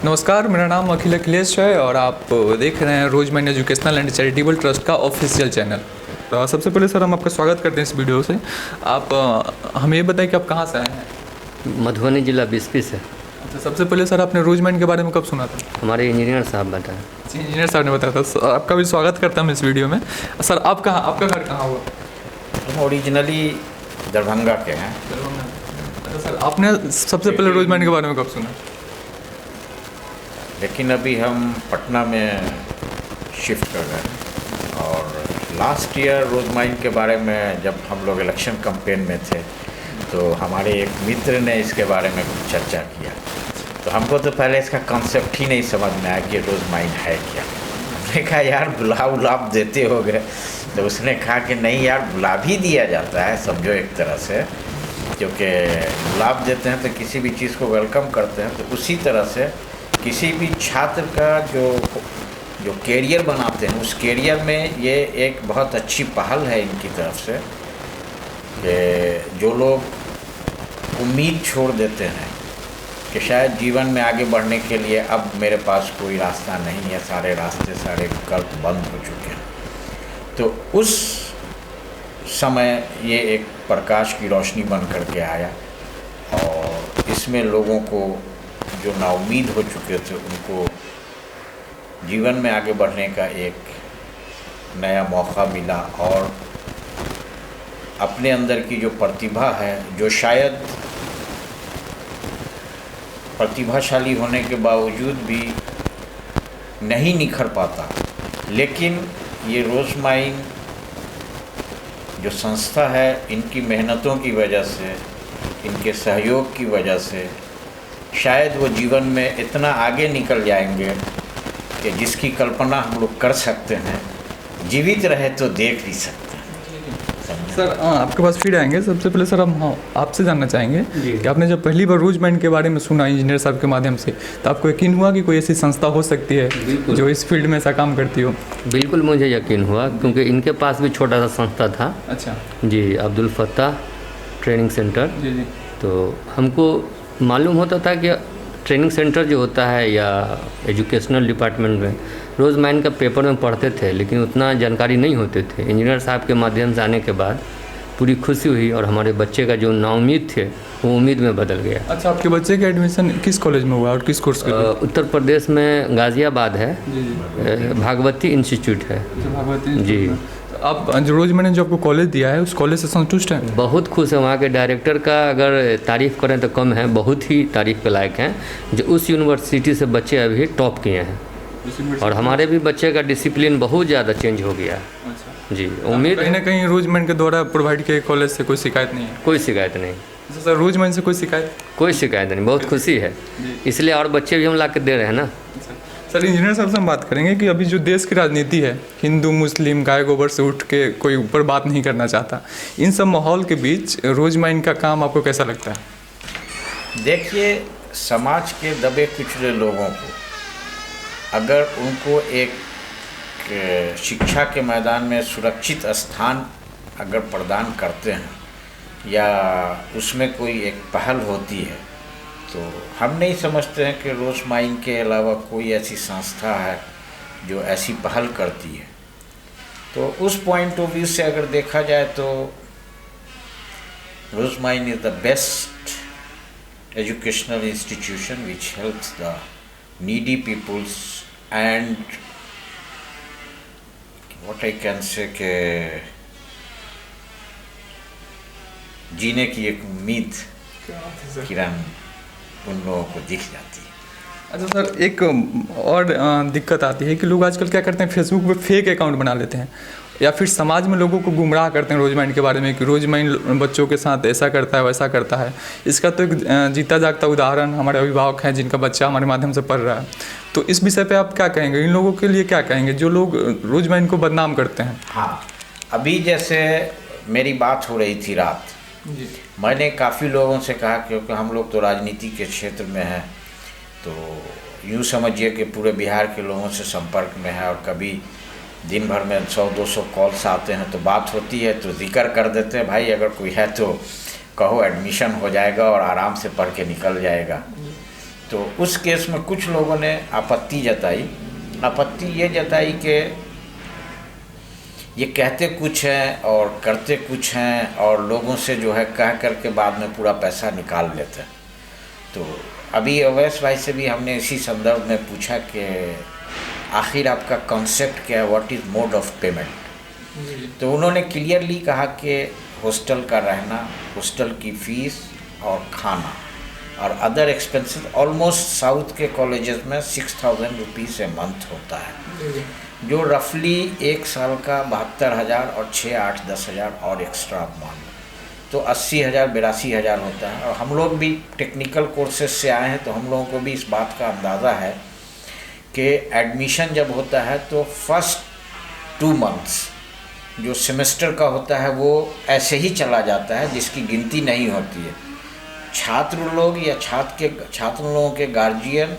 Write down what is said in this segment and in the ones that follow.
नमस्कार, मेरा नाम अखिलेश है और आप देख रहे हैं रोजमैन एजुकेशनल एंड चैरिटेबल ट्रस्ट का ऑफिशियल चैनल। सबसे पहले सर हम आपका स्वागत करते हैं इस वीडियो से। आप हमें ये बताएं कि आप कहाँ से आए हैं? मधुबनी जिला बिस्फी से। अच्छा, सबसे पहले सर आपने रोजमैन के बारे में कब सुना था? हमारे इंजीनियर साहब बताए। इंजीनियर साहब ने बताया था। आपका भी स्वागत करता हूँ इस वीडियो में। सर आपका घर कहाँ हुआ? हम ओरिजिनली दरभंगा के हैं। अच्छा सर, आपने सबसे पहले रोजमैन के बारे में कब सुना? लेकिन अभी हम पटना में शिफ्ट कर रहे हैं और लास्ट ईयर रोजमाइन के बारे में जब हम लोग इलेक्शन कैंपेन में थे तो हमारे एक मित्र ने इसके बारे में कुछ चर्चा किया। तो हमको तो पहले इसका कॉन्सेप्ट ही नहीं समझ में आया कि रोजमाइन है क्या। हमने कहा यार गुलाब देते हो गए। तो उसने कहा कि नहीं यार, गुलाब ही दिया जाता है समझो एक तरह से, क्योंकि गुलाब देते हैं तो किसी भी चीज़ को वेलकम करते हैं। तो उसी तरह से किसी भी छात्र का जो कैरियर बनाते हैं उस कैरियर में ये एक बहुत अच्छी पहल है इनकी तरफ से कि जो लोग उम्मीद छोड़ देते हैं कि शायद जीवन में आगे बढ़ने के लिए अब मेरे पास कोई रास्ता नहीं है, सारे रास्ते सारे विकल्प बंद हो चुके हैं, तो उस समय ये एक प्रकाश की रोशनी बन करके आया और इसमें लोगों को जो नाउम्मीद हो चुके थे उनको जीवन में आगे बढ़ने का एक नया मौका मिला और अपने अंदर की जो प्रतिभा है, जो शायद प्रतिभाशाली होने के बावजूद भी नहीं निखर पाता, लेकिन ये रोजमाइन जो संस्था है इनकी मेहनतों की वजह से, इनके सहयोग की वजह से शायद वो जीवन में इतना आगे निकल जाएंगे कि जिसकी कल्पना हम लोग कर सकते हैं, जीवित रहे तो देख भी सकते हैं। सर आपके पास फिर आएंगे। सबसे पहले सर हम आपसे जानना चाहेंगे कि आपने जब पहली बार रोजमैन के बारे में सुना इंजीनियर साहब के माध्यम से, तो आपको यकीन हुआ कि कोई ऐसी संस्था हो सकती है जो इस फील्ड में ऐसा काम करती हो? बिल्कुल मुझे यकीन हुआ, क्योंकि इनके पास भी छोटा सा संस्था था। अच्छा जी, अब्दुल फत्ताह ट्रेनिंग सेंटर। जी। तो हमको मालूम होता था कि ट्रेनिंग सेंटर जो होता है या एजुकेशनल डिपार्टमेंट में रोजमैन का पेपर में पढ़ते थे, लेकिन उतना जानकारी नहीं होते थे। इंजीनियर साहब के माध्यम से आने के बाद पूरी खुशी हुई और हमारे बच्चे का जो नाउम्मीद थे वो उम्मीद में बदल गया। अच्छा, आपके बच्चे का एडमिशन किस कॉलेज में हुआ और किस कोर्स के लिए? उत्तर प्रदेश में गाज़ियाबाद है। भागवती इंस्टीट्यूट है। भागवती जी। आप रोजमैन जो आपको कॉलेज दिया है उस कॉलेज से संतुष्ट हैं? बहुत खुश है। वहाँ के डायरेक्टर का अगर तारीफ़ करें तो कम है, बहुत ही तारीफ़ के लायक हैं। जो उस यूनिवर्सिटी से बच्चे अभी टॉप किए हैं और हमारे भी बच्चे का डिसिप्लिन बहुत ज़्यादा चेंज हो गया। अच्छा जी, उम्मीद कहीं ना कहीं रोजमैन के द्वारा प्रोवाइड किए कॉलेज से कोई शिकायत नहीं है? कोई शिकायत नहीं। अच्छा सर, रोजमैन से कोई शिकायत? कोई शिकायत नहीं, बहुत खुशी है। इसलिए और बच्चे भी हम ला के दे रहे हैं ना। सर इंजीनियर साहब से हम बात करेंगे कि अभी जो देश की राजनीति है, हिंदू मुस्लिम गाय गोबर से उठ के कोई ऊपर बात नहीं करना चाहता, इन सब माहौल के बीच रोजमैन का काम आपको कैसा लगता है? देखिए, समाज के दबे कुचले लोगों को अगर उनको एक शिक्षा के मैदान में सुरक्षित स्थान अगर प्रदान करते हैं या उसमें कोई एक पहल होती है, तो हम नहीं समझते हैं कि रोजमाइन के अलावा कोई ऐसी संस्था है जो ऐसी पहल करती है। तो उस पॉइंट ऑफ व्यू से अगर देखा जाए तो Rosemine is the best educational institution which helps the needy peoples and what I can say के जीने की एक उम्मीद किरण उन लोगों को दिख जाती है। अच्छा सर, एक और दिक्कत आती है कि लोग आजकल क्या करते हैं, फेसबुक पे फेक अकाउंट बना लेते हैं या फिर समाज में लोगों को गुमराह करते हैं रोजमैन के बारे में कि रोजमैन बच्चों के साथ ऐसा करता है वैसा करता है। इसका तो एक जीता जागता उदाहरण हमारे अभिभावक हैं जिनका बच्चा हमारे माध्यम से पढ़ रहा है। तो इस विषय पे आप क्या कहेंगे, इन लोगों के लिए क्या कहेंगे जो लोग रोजमैन को बदनाम करते हैं? हाँ, अभी जैसे मेरी बात हो रही थी रात, मैंने काफ़ी लोगों से कहा, क्योंकि हम लोग तो राजनीति के क्षेत्र में हैं, तो यूँ समझिए कि पूरे बिहार के लोगों से संपर्क में है और कभी दिन भर में 100-200 कॉल्स आते हैं, तो बात होती है तो जिक्र कर देते हैं, भाई अगर कोई है तो कहो, एडमिशन हो जाएगा और आराम से पढ़ के निकल जाएगा। तो उस केस में कुछ लोगों ने आपत्ति ये जताई कि ये कहते कुछ हैं और करते कुछ हैं और लोगों से जो है कह करके बाद में पूरा पैसा निकाल लेते हैं। तो अभी अवैस भाई से भी हमने इसी संदर्भ में पूछा कि आखिर आपका कॉन्सेप्ट क्या है, what is mode of payment. तो उन्होंने क्लियरली कहा कि हॉस्टल का रहना, हॉस्टल की फ़ीस और खाना और अदर एक्सपेंसेस ऑलमोस्ट साउथ के कॉलेजेस में 6000 रुपीज़ ए मंथ होता है, जो रफली एक साल का 72,000 और 6-8-10,000 और एक्स्ट्रा आप मान लो तो 80,000 82,000 होता है। और हम लोग भी टेक्निकल कोर्सेज से आए हैं तो हम लोगों को भी इस बात का अंदाज़ा है कि एडमिशन जब होता है तो फर्स्ट 2 मंथ्स जो सेमेस्टर का होता है वो ऐसे ही चला जाता है, जिसकी गिनती नहीं होती है। छात्र लोग या छात्र लोगों के गार्जियन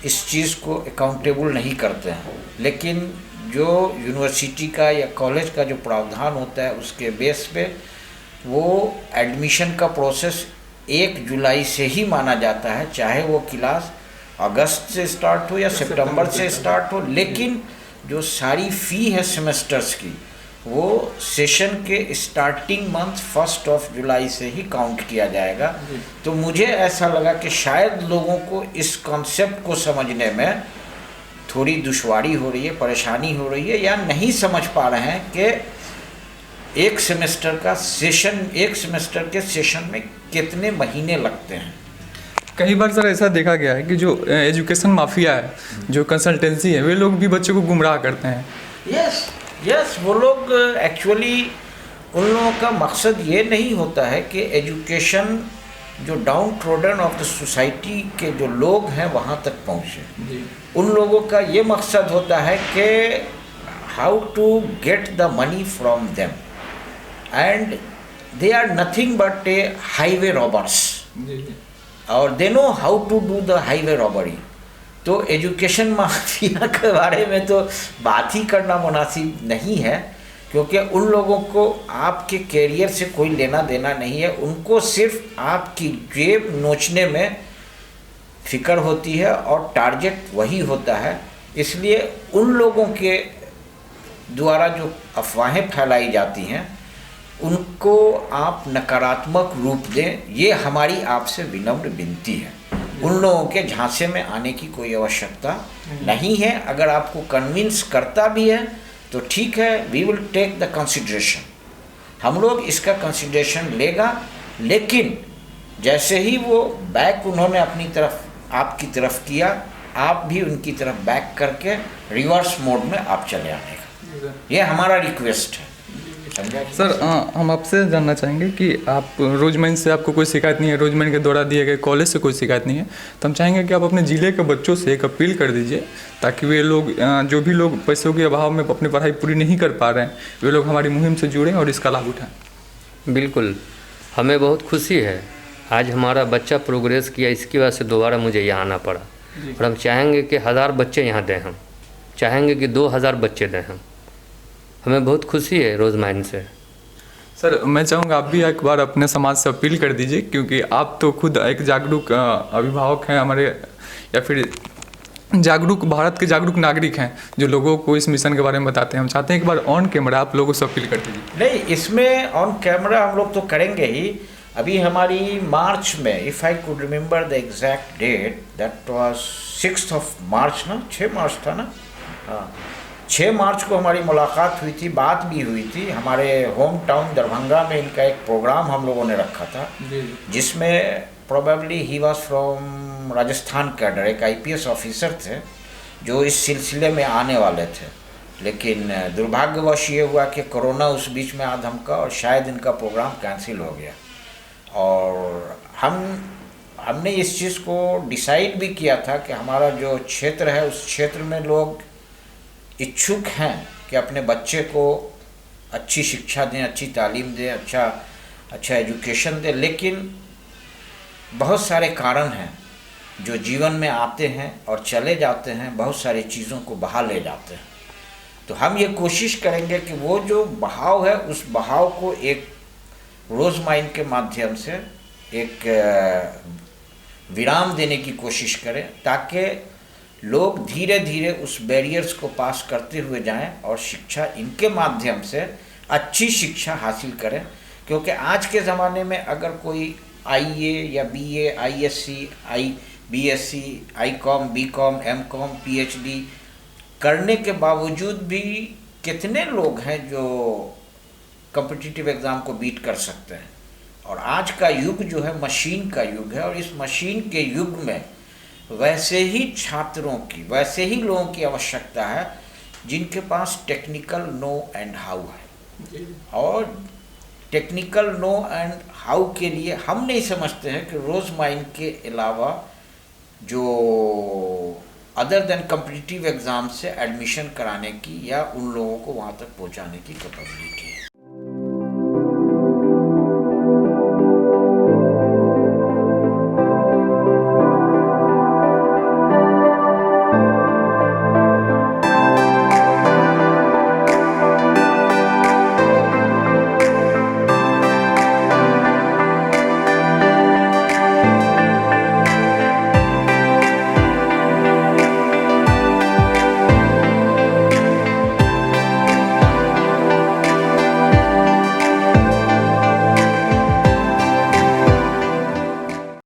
इस चीज़ को अकाउंटेबल नहीं करते हैं, लेकिन जो यूनिवर्सिटी का या कॉलेज का जो प्रावधान होता है उसके बेस पे वो एडमिशन का प्रोसेस 1 जुलाई से ही माना जाता है, चाहे वो क्लास अगस्त से स्टार्ट हो या सितंबर से स्टार्ट हो। लेकिन जो सारी फ़ी है सेमेस्टर्स की वो सेशन के स्टार्टिंग मंथ 1 जुलाई से ही काउंट किया जाएगा। तो मुझे ऐसा लगा कि शायद लोगों को इस कॉन्सेप्ट को समझने में थोड़ी दुश्वारी हो रही है, परेशानी हो रही है, या नहीं समझ पा रहे हैं कि एक सेमेस्टर के सेशन में कितने महीने लगते हैं। कई बार सर ऐसा देखा गया है कि जो एजुकेशन माफिया है, जो कंसल्टेंसी है, वे लोग भी बच्चों को गुमराह करते हैं। यस, वो लोग एक्चुअली उन लोगों का मकसद ये नहीं होता है कि एजुकेशन जो down trodden of the society के जो लोग हैं वहाँ तक पहुँचे। उन लोगों का ये मकसद होता है कि how to get the money from them and they are nothing but a highway robbers और they know how to do the highway robbery. तो एजुकेशन माफिया के बारे में तो बात ही करना मुनासिब नहीं है, क्योंकि उन लोगों को आपके कैरियर से कोई लेना देना नहीं है। उनको सिर्फ आपकी जेब नोचने में फ़िक्र होती है और टारगेट वही होता है। इसलिए उन लोगों के द्वारा जो अफवाहें फैलाई जाती हैं उनको आप नकारात्मक रूप दें, ये हमारी आपसे विनम्र विनती है। उन लोगों के झांसे में आने की कोई आवश्यकता नहीं है। अगर आपको कन्विंस करता भी है तो ठीक है, we will take the consideration, हम लोग इसका कंसिडरेशन लेगा। लेकिन जैसे ही वो बैक उन्होंने अपनी तरफ आपकी तरफ किया, आप भी उनकी तरफ बैक करके रिवर्स मोड में आप चले आने का, ये हमारा रिक्वेस्ट है। सर हम आपसे जानना चाहेंगे कि आप रोजमैन से आपको कोई शिकायत नहीं है, रोजमैन के द्वारा दिए गए कॉलेज से कोई शिकायत नहीं है, तो हम चाहेंगे कि आप अपने ज़िले के बच्चों से एक अपील कर दीजिए ताकि वे लोग जो भी लोग पैसों के अभाव में अपनी पढ़ाई पूरी नहीं कर पा रहे हैं वे लोग हमारी मुहिम से जुड़ें और इसका लाभ उठाएं। बिल्कुल, हमें बहुत खुशी है आज हमारा बच्चा प्रोग्रेस किया, इसकी वजह से दोबारा मुझे यहाँ आना पड़ा। और हम चाहेंगे कि 1000 बच्चे यहाँ दें, हम चाहेंगे कि 2000 बच्चे दें हम, हमें बहुत खुशी है रोजमैन से। सर मैं चाहूँगा आप भी एक बार अपने समाज से अपील कर दीजिए, क्योंकि आप तो खुद एक जागरूक अभिभावक हैं हमारे, या फिर जागरूक भारत के जागरूक नागरिक हैं जो लोगों को इस मिशन के बारे में बताते हैं। हम चाहते हैं एक बार ऑन कैमरा आप लोगों से अपील कर दीजिए। नहीं, इसमें ऑन कैमरा हम लोग तो करेंगे ही। अभी हमारी मार्च में, if I could remember the exact date, that was 6 March ना, 6 मार्च था ना, हाँ 6 मार्च को हमारी मुलाकात हुई थी, बात भी हुई थी। हमारे होम टाउन दरभंगा में इनका एक प्रोग्राम हम लोगों ने रखा था, जिसमें probably he was from Rajasthan cadre, एक IPS ऑफिसर थे जो इस सिलसिले में आने वाले थे। लेकिन दुर्भाग्यवश ये हुआ कि कोरोना उस बीच में आ धमका और शायद इनका प्रोग्राम कैंसिल हो गया। और हमने इस चीज़ को डिसाइड भी किया था कि हमारा जो क्षेत्र है उस क्षेत्र में लोग इच्छुक हैं कि अपने बच्चे को अच्छी शिक्षा दें, अच्छी तालीम दें, अच्छा एजुकेशन दें। लेकिन बहुत सारे कारण हैं जो जीवन में आते हैं और चले जाते हैं, बहुत सारी चीज़ों को बहा ले जाते हैं। तो हम ये कोशिश करेंगे कि वो जो बहाव है उस बहाव को एक रोज़माइन के माध्यम से एक विराम देने की कोशिश करें, ताकि लोग धीरे धीरे उस बैरियर्स को पास करते हुए जाएं और शिक्षा इनके माध्यम से अच्छी शिक्षा हासिल करें। क्योंकि आज के ज़माने में अगर कोई आईए या BA, ISc, BSc, ICom, BCom, MCom, PhD करने के बावजूद भी कितने लोग हैं जो कॉम्पिटिटिव एग्ज़ाम को बीट कर सकते हैं। और आज का युग जो है मशीन का युग है, और इस मशीन के युग में वैसे ही छात्रों की, वैसे ही लोगों की आवश्यकता है जिनके पास टेक्निकल नो एंड हाउ है। और टेक्निकल नो एंड हाउ के लिए हम नहीं समझते हैं कि रोज़माइन के अलावा जो अदर देन कॉम्पिटिटिव एग्ज़ाम से एडमिशन कराने की या उन लोगों को वहाँ तक पहुँचाने की कैपेबिलिटी है।